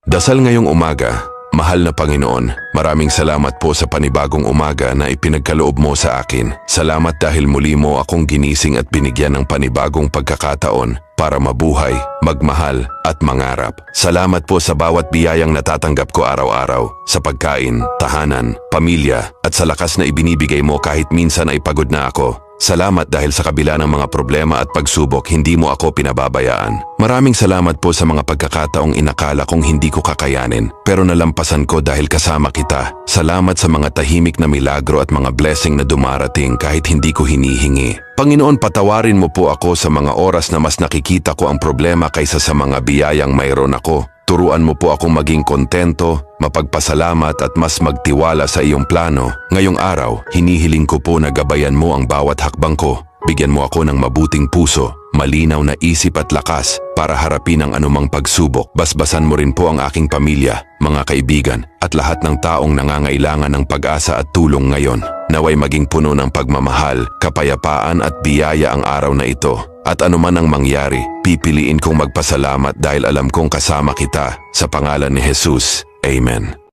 Dasal ngayong umaga. Mahal na Panginoon, maraming salamat po sa panibagong umaga na ipinagkaloob mo sa akin. Salamat dahil muli mo akong ginising at binigyan ng panibagong pagkakataon para mabuhay, magmahal at mangarap. Salamat po sa bawat biyayang natatanggap ko araw-araw, sa pagkain, tahanan, pamilya at sa lakas na ibinibigay mo kahit minsan ay pagod na ako. Salamat dahil sa kabila ng mga problema at pagsubok, hindi mo ako pinababayaan. Maraming salamat po sa mga pagkakataong inakala kong hindi ko kakayanin, pero nalampasan ko dahil kasama kita. Salamat sa mga tahimik na milagro at mga blessing na dumarating kahit hindi ko hinihingi. Panginoon, patawarin mo po ako sa mga oras na mas nakikita ko ang problema kaysa sa mga biyayang mayroon ako. Turuan mo po akong maging kontento, mapagpasalamat at mas magtiwala sa iyong plano. Ngayong araw, hinihiling ko po na gabayan mo ang bawat hakbang ko. Bigyan mo ako ng mabuting puso, malinaw na isip at lakas para harapin ang anumang pagsubok. Basbasan mo rin po ang aking pamilya, mga kaibigan at lahat ng taong nangangailangan ng pag-asa at tulong ngayon. Naway maging puno ng pagmamahal, kapayapaan at biyaya ang araw na ito. At anuman ang mangyari, pipiliin kong magpasalamat dahil alam kong kasama kita. Sa pangalan ni Jesus, Amen.